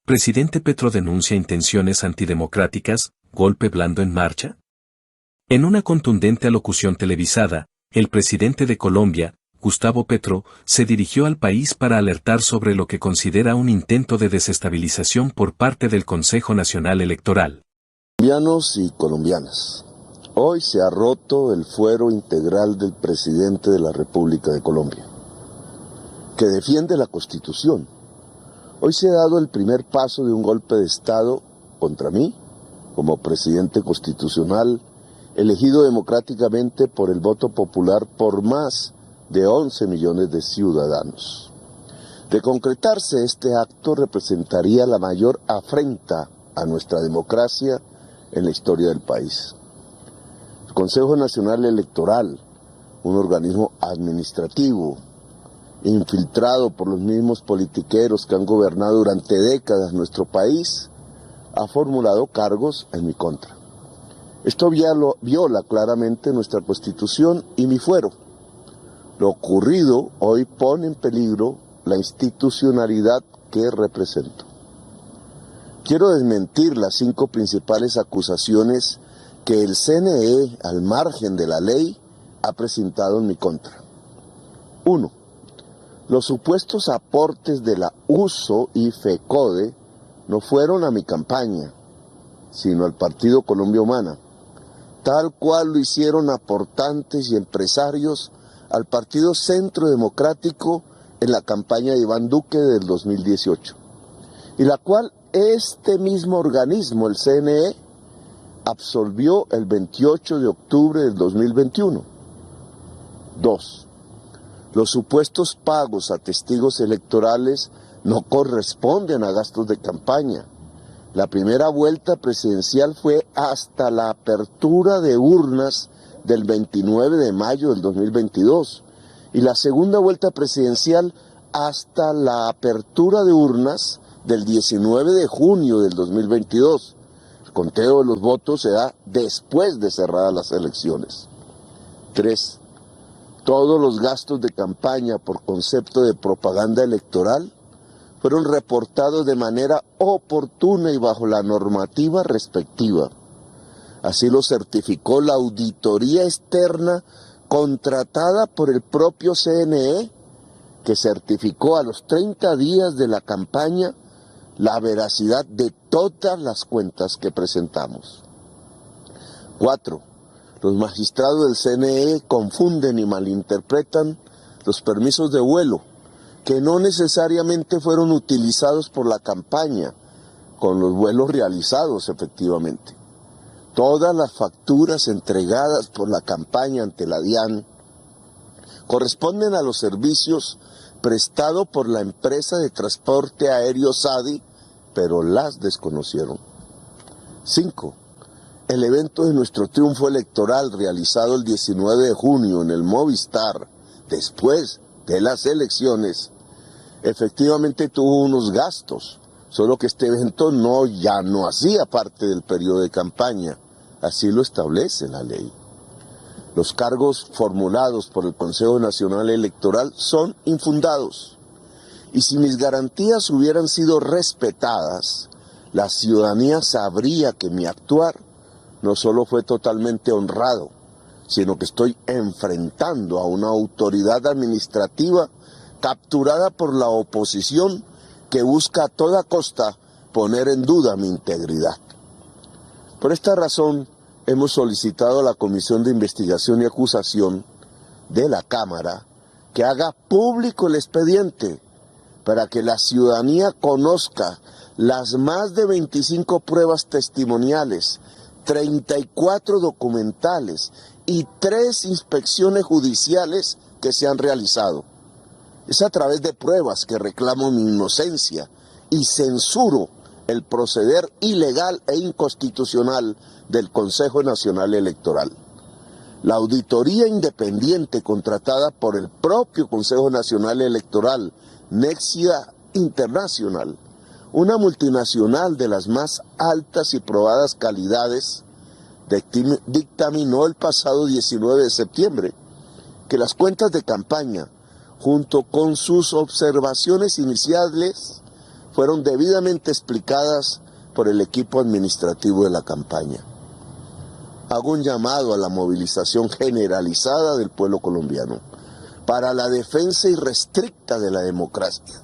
Presidente Petro denuncia intenciones antidemocráticas, golpe blando en marcha. En una contundente alocución televisada, el presidente de Colombia, Gustavo Petro, se dirigió al país para alertar sobre lo que considera un intento de desestabilización por parte del Consejo Nacional Electoral. Colombianos y colombianas, hoy se ha roto el fuero integral del presidente de la República de Colombia, que defiende la Constitución. Hoy se ha dado el primer paso de un golpe de Estado contra mí, como presidente constitucional, elegido democráticamente por el voto popular por más de 11 millones de ciudadanos. De concretarse este acto representaría la mayor afrenta a nuestra democracia en la historia del país. El Consejo Nacional Electoral, un organismo administrativo, infiltrado por los mismos politiqueros que han gobernado durante décadas nuestro país, ha formulado cargos en mi contra. Esto viola claramente nuestra Constitución y mi fuero. Lo ocurrido hoy pone en peligro la institucionalidad que represento. Quiero desmentir las 5 principales acusaciones que el CNE, al margen de la ley, ha presentado en mi contra. 1. Los supuestos aportes de la USO y FECODE no fueron a mi campaña, sino al Partido Colombia Humana, tal cual lo hicieron aportantes y empresarios al Partido Centro Democrático en la campaña de Iván Duque del 2018, y la cual este mismo organismo, el CNE, absolvió el 28 de octubre del 2021. 2. Los supuestos pagos a testigos electorales no corresponden a gastos de campaña. La primera vuelta presidencial fue hasta la apertura de urnas del 29 de mayo del 2022 y la segunda vuelta presidencial hasta la apertura de urnas del 19 de junio del 2022. El conteo de los votos se da después de cerradas las elecciones. 3. Todos los gastos de campaña por concepto de propaganda electoral fueron reportados de manera oportuna y bajo la normativa respectiva. Así lo certificó la auditoría externa contratada por el propio CNE, que certificó a los 30 días de la campaña la veracidad de todas las cuentas que presentamos. 4. Los magistrados del CNE confunden y malinterpretan los permisos de vuelo, que no necesariamente fueron utilizados por la campaña, con los vuelos realizados efectivamente. Todas las facturas entregadas por la campaña ante la DIAN corresponden a los servicios prestados por la empresa de transporte aéreo SADI, pero las desconocieron. 5. El evento de nuestro triunfo electoral realizado el 19 de junio en el Movistar, después de las elecciones, efectivamente tuvo unos gastos, solo que este evento ya no hacía parte del periodo de campaña, así lo establece la ley. Los cargos formulados por el Consejo Nacional Electoral son infundados, y si mis garantías hubieran sido respetadas, la ciudadanía sabría que mi actuar no solo fue totalmente honrado, sino que estoy enfrentando a una autoridad administrativa capturada por la oposición que busca a toda costa poner en duda mi integridad. Por esta razón, hemos solicitado a la Comisión de Investigación y Acusación de la Cámara que haga público el expediente para que la ciudadanía conozca las más de 25 pruebas testimoniales, 34 documentales y 3 inspecciones judiciales que se han realizado. Es a través de pruebas que reclamo mi inocencia y censuro el proceder ilegal e inconstitucional del Consejo Nacional Electoral. La auditoría independiente contratada por el propio Consejo Nacional Electoral, Nexia International, una multinacional de las más altas y probadas calidades, dictaminó el pasado 19 de septiembre que las cuentas de campaña, junto con sus observaciones iniciales, fueron debidamente explicadas por el equipo administrativo de la campaña. Hago un llamado a la movilización generalizada del pueblo colombiano para la defensa irrestricta de la democracia.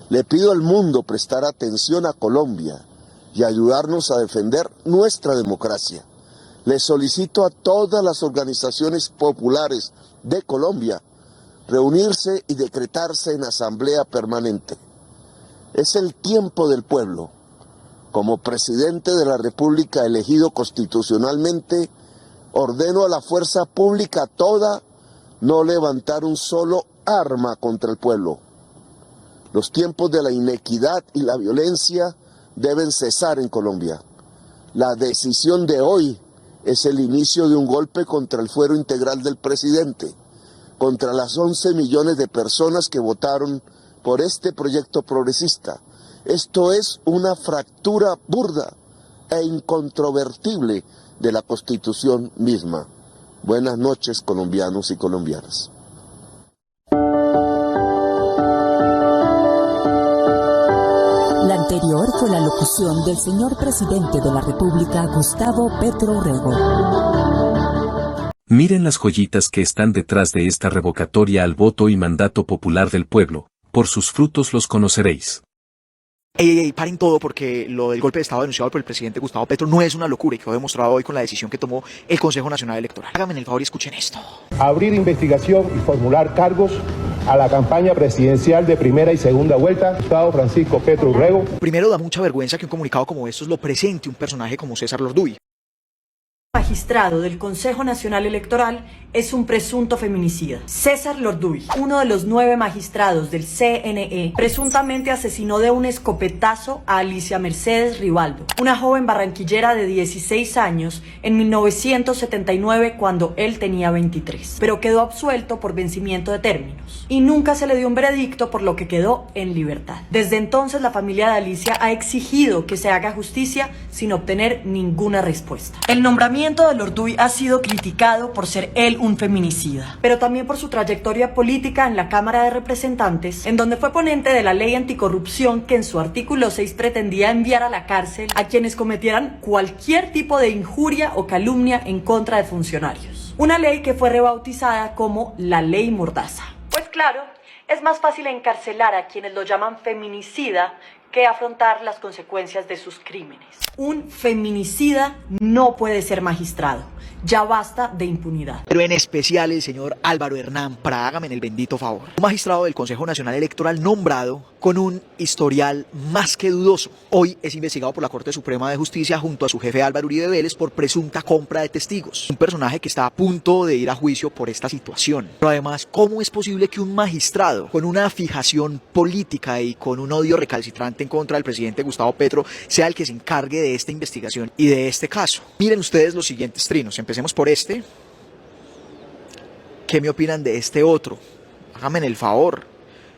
Le pido al mundo prestar atención a Colombia y ayudarnos a defender nuestra democracia. Le solicito a todas las organizaciones populares de Colombia reunirse y decretarse en asamblea permanente. Es el tiempo del pueblo. Como presidente de la República elegido constitucionalmente, ordeno a la fuerza pública toda no levantar un solo arma contra el pueblo. Los tiempos de la inequidad y la violencia deben cesar en Colombia. La decisión de hoy es el inicio de un golpe contra el fuero integral del presidente, contra las 11 millones de personas que votaron por este proyecto progresista. Esto es una fractura burda e incontrovertible de la Constitución misma. Buenas noches, colombianos y colombianas. La anterior fue la locución del señor presidente de la República, Gustavo Petro Urrego. Miren las joyitas que están detrás de esta revocatoria al voto y mandato popular del pueblo. Por sus frutos los conoceréis. Paren todo, porque lo del golpe de Estado denunciado por el presidente Gustavo Petro no es una locura y quedó demostrado hoy con la decisión que tomó el Consejo Nacional Electoral. Háganme el favor y escuchen esto. Abrir investigación y formular cargos a la campaña presidencial de primera y segunda vuelta, Gustavo Francisco Petro Urrego. Primero, da mucha vergüenza que un comunicado como estos lo presente un personaje como César Lorduy. Magistrado del Consejo Nacional Electoral es un presunto feminicida. César Lorduy, uno de los 9 magistrados del CNE, presuntamente asesinó de un escopetazo a Alicia Mercedes Rivaldo, una joven barranquillera de 16 años en 1979 cuando él tenía 23, pero quedó absuelto por vencimiento de términos y nunca se le dio un veredicto, por lo que quedó en libertad. Desde entonces la familia de Alicia ha exigido que se haga justicia sin obtener ninguna respuesta. El nombramiento de Lorduy ha sido criticado por ser él un feminicida, pero también por su trayectoria política en la Cámara de Representantes, en donde fue ponente de la ley anticorrupción que en su artículo 6 pretendía enviar a la cárcel a quienes cometieran cualquier tipo de injuria o calumnia en contra de funcionarios. Una ley que fue rebautizada como la Ley Mordaza. Pues claro, es más fácil encarcelar a quienes lo llaman feminicida que afrontar las consecuencias de sus crímenes. Un feminicida no puede ser magistrado. Ya basta de impunidad. Pero en especial el señor Álvaro Hernán Prada, hágame el bendito favor. Un magistrado del Consejo Nacional Electoral nombrado con un historial más que dudoso. Hoy es investigado por la Corte Suprema de Justicia junto a su jefe Álvaro Uribe Vélez por presunta compra de testigos. Un personaje que está a punto de ir a juicio por esta situación. Pero además, ¿cómo es posible que un magistrado con una fijación política y con un odio recalcitrante en contra del presidente Gustavo Petro sea el que se encargue de esta investigación y de este caso? Miren ustedes los siguientes trinos. Empecemos por este. ¿Qué me opinan de este otro? Háganme el favor.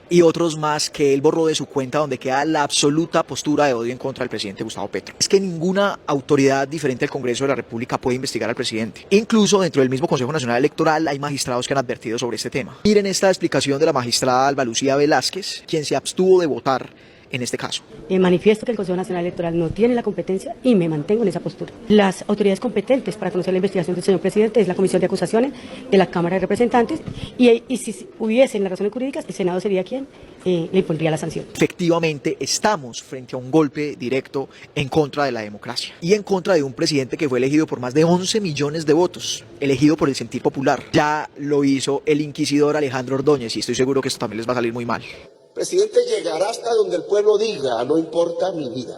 Y otros más que él borró de su cuenta, donde queda la absoluta postura de odio en contra del presidente Gustavo Petro. Es que ninguna autoridad diferente al Congreso de la República puede investigar al presidente. Incluso dentro del mismo Consejo Nacional Electoral hay magistrados que han advertido sobre este tema. Miren esta explicación de la magistrada Alba Lucía Velázquez, quien se abstuvo de votar en este caso. Manifiesto que el Consejo Nacional Electoral no tiene la competencia y me mantengo en esa postura. Las autoridades competentes para conocer la investigación del señor presidente es la Comisión de Acusaciones de la Cámara de Representantes y si hubiesen las razones jurídicas, el Senado sería quien le impondría la sanción. Efectivamente, estamos frente a un golpe directo en contra de la democracia y en contra de un presidente que fue elegido por más de 11 millones de votos, elegido por el sentir popular. Ya lo hizo el inquisidor Alejandro Ordóñez y estoy seguro que esto también les va a salir muy mal. El presidente llegará hasta donde el pueblo diga, no importa mi vida.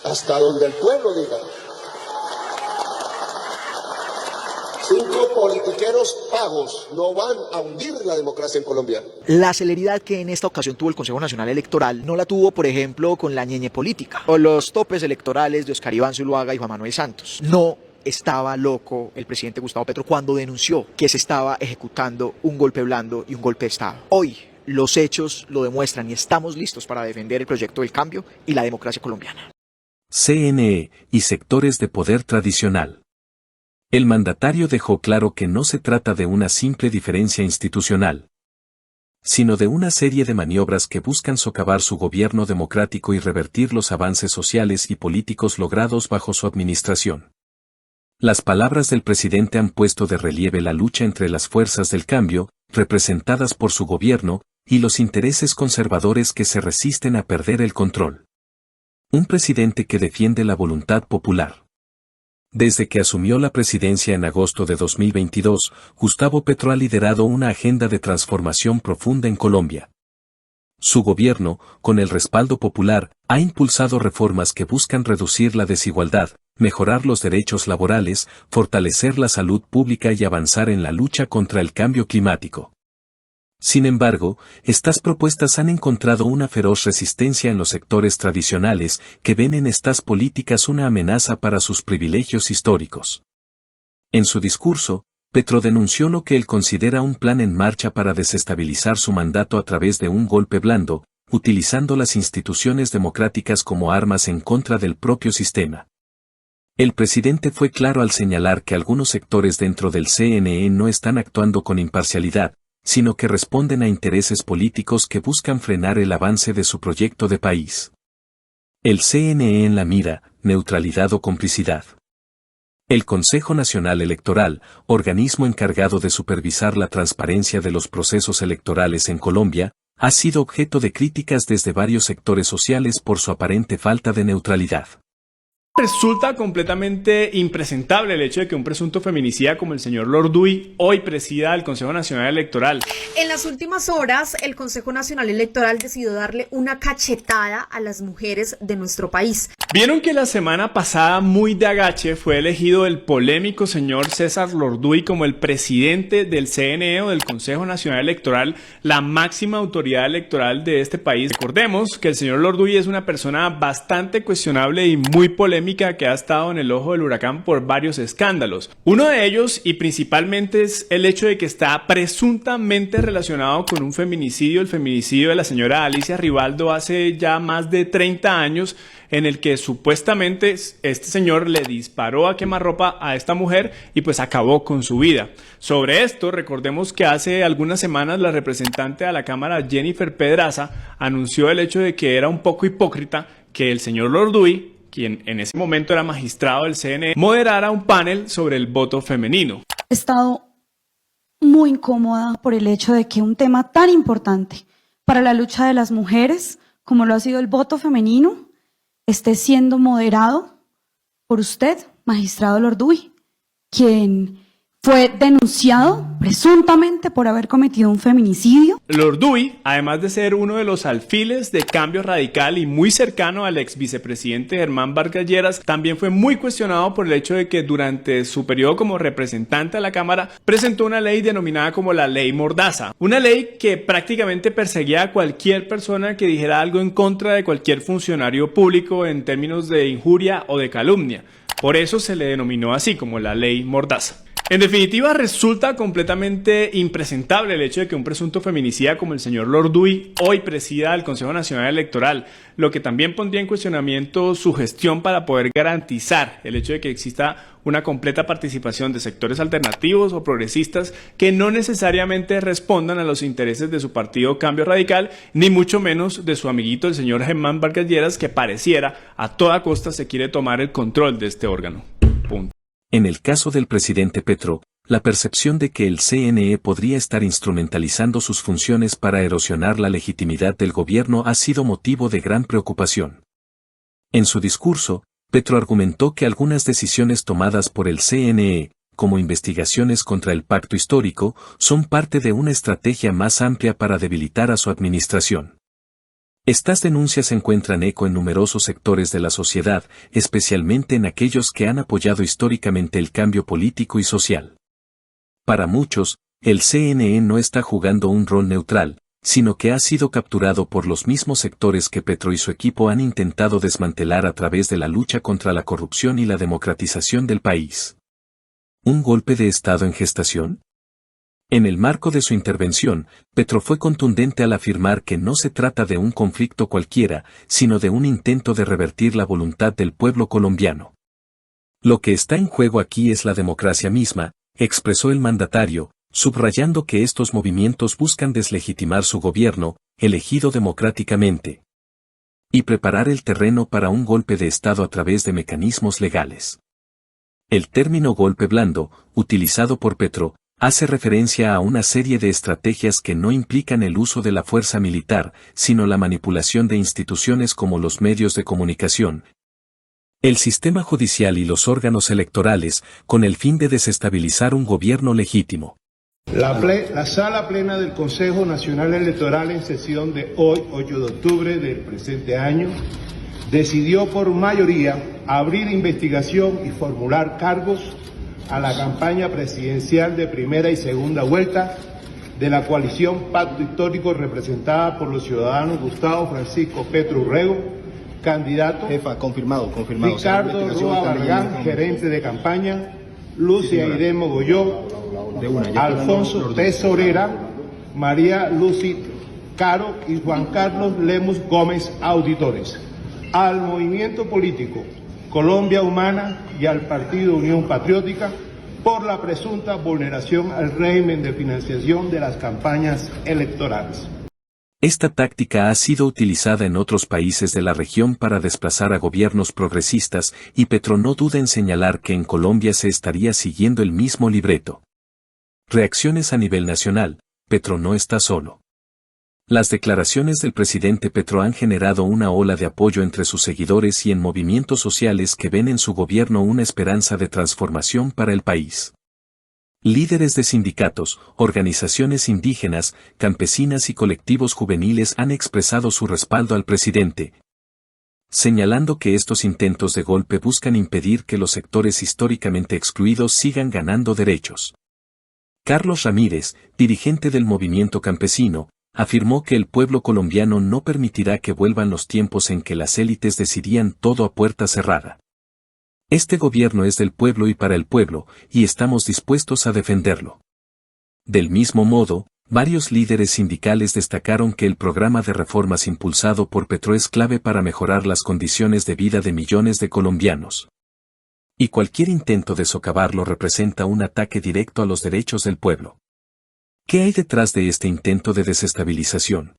Hasta donde el pueblo diga. 5 politiqueros pagos no van a hundir la democracia en Colombia. La celeridad que en esta ocasión tuvo el Consejo Nacional Electoral no la tuvo, por ejemplo, con la ñeñe política o los topes electorales de Oscar Iván Zuluaga y Juan Manuel Santos. No estaba loco el presidente Gustavo Petro cuando denunció que se estaba ejecutando un golpe blando y un golpe de Estado. Hoy los hechos lo demuestran y estamos listos para defender el proyecto del cambio y la democracia colombiana. CNE y sectores de poder tradicional. El mandatario dejó claro que no se trata de una simple diferencia institucional, sino de una serie de maniobras que buscan socavar su gobierno democrático y revertir los avances sociales y políticos logrados bajo su administración. Las palabras del presidente han puesto de relieve la lucha entre las fuerzas del cambio, representadas por su gobierno, y los intereses conservadores que se resisten a perder el control. Un presidente que defiende la voluntad popular. Desde que asumió la presidencia en agosto de 2022, Gustavo Petro ha liderado una agenda de transformación profunda en Colombia. Su gobierno, con el respaldo popular, ha impulsado reformas que buscan reducir la desigualdad, mejorar los derechos laborales, fortalecer la salud pública y avanzar en la lucha contra el cambio climático. Sin embargo, estas propuestas han encontrado una feroz resistencia en los sectores tradicionales, que ven en estas políticas una amenaza para sus privilegios históricos. En su discurso, Petro denunció lo que él considera un plan en marcha para desestabilizar su mandato a través de un golpe blando, utilizando las instituciones democráticas como armas en contra del propio sistema. El presidente fue claro al señalar que algunos sectores dentro del CNE no están actuando con imparcialidad, sino que responden a intereses políticos que buscan frenar el avance de su proyecto de país. El CNE en la mira, neutralidad o complicidad. El Consejo Nacional Electoral, organismo encargado de supervisar la transparencia de los procesos electorales en Colombia, ha sido objeto de críticas desde varios sectores sociales por su aparente falta de neutralidad. Resulta completamente impresentable el hecho de que un presunto feminicida como el señor Lorduy hoy presida el Consejo Nacional Electoral. En las últimas horas, el Consejo Nacional Electoral decidió darle una cachetada a las mujeres de nuestro país. Vieron que la semana pasada, muy de agache, fue elegido el polémico señor César Lorduy como el presidente del CNE o del Consejo Nacional Electoral, la máxima autoridad electoral de este país. Recordemos que el señor Lorduy es una persona bastante cuestionable y muy polémica que ha estado en el ojo del huracán por varios escándalos. Uno de ellos, y principalmente, es el hecho de que está presuntamente relacionado con un feminicidio, el feminicidio de la señora Alicia Rivaldo hace ya más de 30 años, en el que supuestamente este señor le disparó a quemarropa a esta mujer y pues acabó con su vida. Sobre esto, recordemos que hace algunas semanas la representante de la Cámara, Jennifer Pedraza, anunció el hecho de que era un poco hipócrita que el señor Lorduy, quien en ese momento era magistrado del CNE, moderara un panel sobre el voto femenino. He estado muy incómoda por el hecho de que un tema tan importante para la lucha de las mujeres, como lo ha sido el voto femenino, esté siendo moderado por usted, magistrado Lorduy, quien fue denunciado presuntamente por haber cometido un feminicidio. Lorduy, además de ser uno de los alfiles de Cambio Radical y muy cercano al ex vicepresidente Germán Vargas Lleras, también fue muy cuestionado por el hecho de que durante su periodo como representante a la Cámara presentó una ley denominada como la Ley Mordaza, una ley que prácticamente perseguía a cualquier persona que dijera algo en contra de cualquier funcionario público en términos de injuria o de calumnia. Por eso se le denominó así, como la Ley Mordaza. En definitiva, resulta completamente impresentable el hecho de que un presunto feminicida como el señor Lorduy hoy presida el Consejo Nacional Electoral, lo que también pondría en cuestionamiento su gestión para poder garantizar el hecho de que exista una completa participación de sectores alternativos o progresistas que no necesariamente respondan a los intereses de su partido Cambio Radical, ni mucho menos de su amiguito el señor Germán Vargas Lleras, que pareciera a toda costa se quiere tomar el control de este órgano. Punto. En el caso del presidente Petro, la percepción de que el CNE podría estar instrumentalizando sus funciones para erosionar la legitimidad del gobierno ha sido motivo de gran preocupación. En su discurso, Petro argumentó que algunas decisiones tomadas por el CNE, como investigaciones contra el pacto histórico, son parte de una estrategia más amplia para debilitar a su administración. Estas denuncias encuentran eco en numerosos sectores de la sociedad, especialmente en aquellos que han apoyado históricamente el cambio político y social. Para muchos, el CNE no está jugando un rol neutral, sino que ha sido capturado por los mismos sectores que Petro y su equipo han intentado desmantelar a través de la lucha contra la corrupción y la democratización del país. ¿Un golpe de Estado en gestación? En el marco de su intervención, Petro fue contundente al afirmar que no se trata de un conflicto cualquiera, sino de un intento de revertir la voluntad del pueblo colombiano. Lo que está en juego aquí es la democracia misma, expresó el mandatario, subrayando que estos movimientos buscan deslegitimar su gobierno, elegido democráticamente, y preparar el terreno para un golpe de Estado a través de mecanismos legales. El término golpe blando, utilizado por Petro, hace referencia a una serie de estrategias que no implican el uso de la fuerza militar, sino la manipulación de instituciones como los medios de comunicación, el sistema judicial y los órganos electorales, con el fin de desestabilizar un gobierno legítimo. La Sala Plena del Consejo Nacional Electoral en sesión de hoy, 8 de octubre del presente año, decidió por mayoría abrir investigación y formular cargos a la campaña presidencial de primera y segunda vuelta de la coalición Pacto Histórico representada por los ciudadanos Gustavo Francisco Petro Urrego, candidato. Jefa, confirmado. Ricardo Roa Barragán, gerente de campaña. Lucia Irene Mogollón, Alfonso Tesorera, María Lucy Caro y Juan Carlos Lemus Gómez, auditores. Al movimiento político Colombia Humana y al Partido Unión Patriótica por la presunta vulneración al régimen de financiación de las campañas electorales. Esta táctica ha sido utilizada en otros países de la región para desplazar a gobiernos progresistas, y Petro no duda en señalar que en Colombia se estaría siguiendo el mismo libreto. Reacciones a nivel nacional. Petro no está solo. Las declaraciones del presidente Petro han generado una ola de apoyo entre sus seguidores y en movimientos sociales que ven en su gobierno una esperanza de transformación para el país. Líderes de sindicatos, organizaciones indígenas, campesinas y colectivos juveniles han expresado su respaldo al presidente, señalando que estos intentos de golpe buscan impedir que los sectores históricamente excluidos sigan ganando derechos. Carlos Ramírez, dirigente del movimiento campesino, afirmó que el pueblo colombiano no permitirá que vuelvan los tiempos en que las élites decidían todo a puerta cerrada. Este gobierno es del pueblo y para el pueblo, y estamos dispuestos a defenderlo. Del mismo modo, varios líderes sindicales destacaron que el programa de reformas impulsado por Petro es clave para mejorar las condiciones de vida de millones de colombianos. Y cualquier intento de socavarlo representa un ataque directo a los derechos del pueblo. ¿Qué hay detrás de este intento de desestabilización?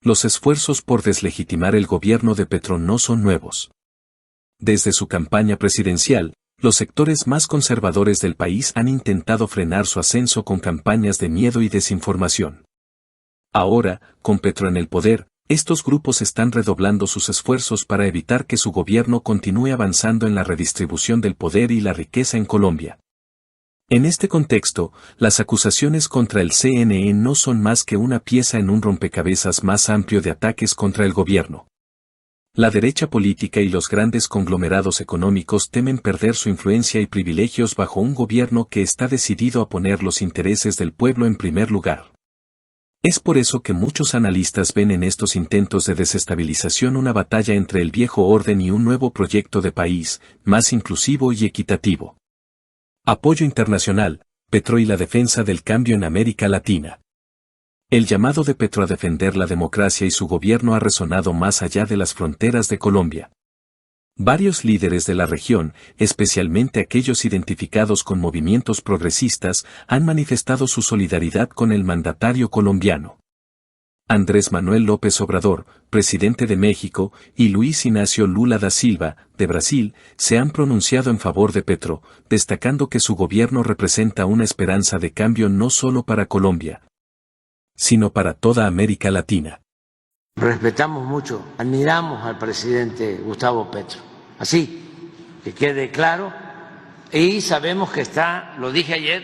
Los esfuerzos por deslegitimar el gobierno de Petro no son nuevos. Desde su campaña presidencial, los sectores más conservadores del país han intentado frenar su ascenso con campañas de miedo y desinformación. Ahora, con Petro en el poder, estos grupos están redoblando sus esfuerzos para evitar que su gobierno continúe avanzando en la redistribución del poder y la riqueza en Colombia. En este contexto, las acusaciones contra el CNE no son más que una pieza en un rompecabezas más amplio de ataques contra el gobierno. La derecha política y los grandes conglomerados económicos temen perder su influencia y privilegios bajo un gobierno que está decidido a poner los intereses del pueblo en primer lugar. Es por eso que muchos analistas ven en estos intentos de desestabilización una batalla entre el viejo orden y un nuevo proyecto de país, más inclusivo y equitativo. Apoyo internacional, Petro y la defensa del cambio en América Latina. El llamado de Petro a defender la democracia y su gobierno ha resonado más allá de las fronteras de Colombia. Varios líderes de la región, especialmente aquellos identificados con movimientos progresistas, han manifestado su solidaridad con el mandatario colombiano. Andrés Manuel López Obrador, presidente de México, y Luis Ignacio Lula da Silva, de Brasil, se han pronunciado en favor de Petro, destacando que su gobierno representa una esperanza de cambio no solo para Colombia, sino para toda América Latina. Respetamos mucho, admiramos al presidente Gustavo Petro, así, que quede claro, y sabemos que está, lo dije ayer,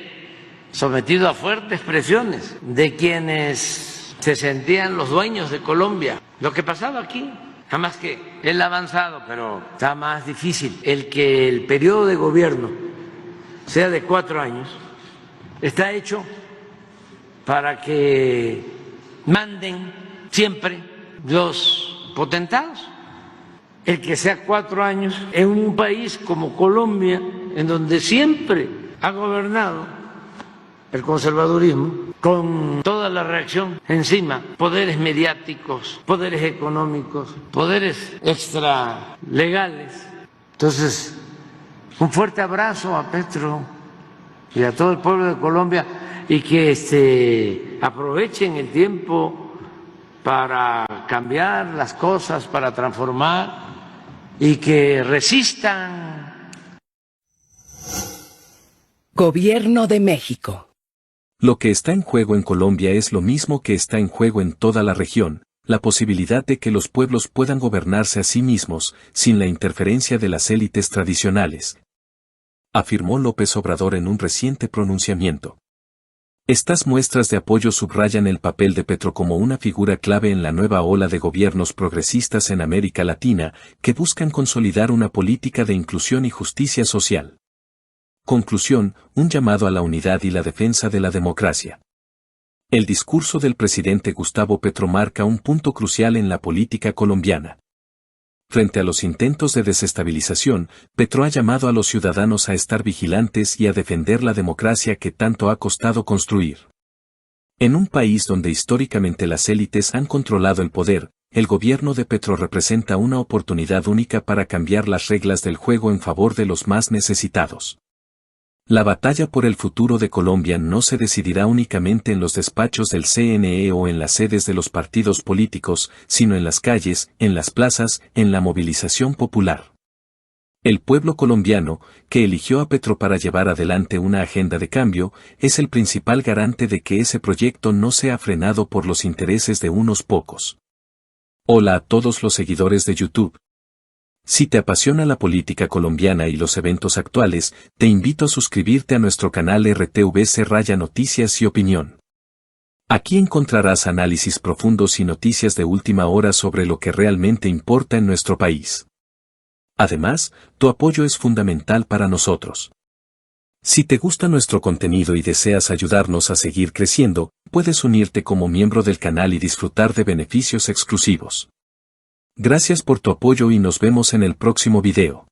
sometido a fuertes presiones de quienes se sentían los dueños de Colombia. Lo que pasaba aquí, jamás que él ha avanzado, pero está más difícil. El que el periodo de gobierno sea de 4 años, está hecho para que manden siempre los potentados. El que sea 4 años en un país como Colombia, en donde siempre ha gobernado el conservadurismo, con toda la reacción encima, poderes mediáticos, poderes económicos, poderes extralegales. Entonces, un fuerte abrazo a Petro y a todo el pueblo de Colombia. y que aprovechen el tiempo para cambiar las cosas, para transformar y que resistan. Gobierno de México. Lo que está en juego en Colombia es lo mismo que está en juego en toda la región, la posibilidad de que los pueblos puedan gobernarse a sí mismos, sin la interferencia de las élites tradicionales, afirmó López Obrador en un reciente pronunciamiento. Estas muestras de apoyo subrayan el papel de Petro como una figura clave en la nueva ola de gobiernos progresistas en América Latina, que buscan consolidar una política de inclusión y justicia social. Conclusión, un llamado a la unidad y la defensa de la democracia. El discurso del presidente Gustavo Petro marca un punto crucial en la política colombiana. Frente a los intentos de desestabilización, Petro ha llamado a los ciudadanos a estar vigilantes y a defender la democracia que tanto ha costado construir. En un país donde históricamente las élites han controlado el poder, el gobierno de Petro representa una oportunidad única para cambiar las reglas del juego en favor de los más necesitados. La batalla por el futuro de Colombia no se decidirá únicamente en los despachos del CNE o en las sedes de los partidos políticos, sino en las calles, en las plazas, en la movilización popular. El pueblo colombiano, que eligió a Petro para llevar adelante una agenda de cambio, es el principal garante de que ese proyecto no sea frenado por los intereses de unos pocos. Hola a todos los seguidores de YouTube. Si te apasiona la política colombiana y los eventos actuales, te invito a suscribirte a nuestro canal RTVC Noticias y Opinión. Aquí encontrarás análisis profundos y noticias de última hora sobre lo que realmente importa en nuestro país. Además, tu apoyo es fundamental para nosotros. Si te gusta nuestro contenido y deseas ayudarnos a seguir creciendo, puedes unirte como miembro del canal y disfrutar de beneficios exclusivos. Gracias por tu apoyo y nos vemos en el próximo video.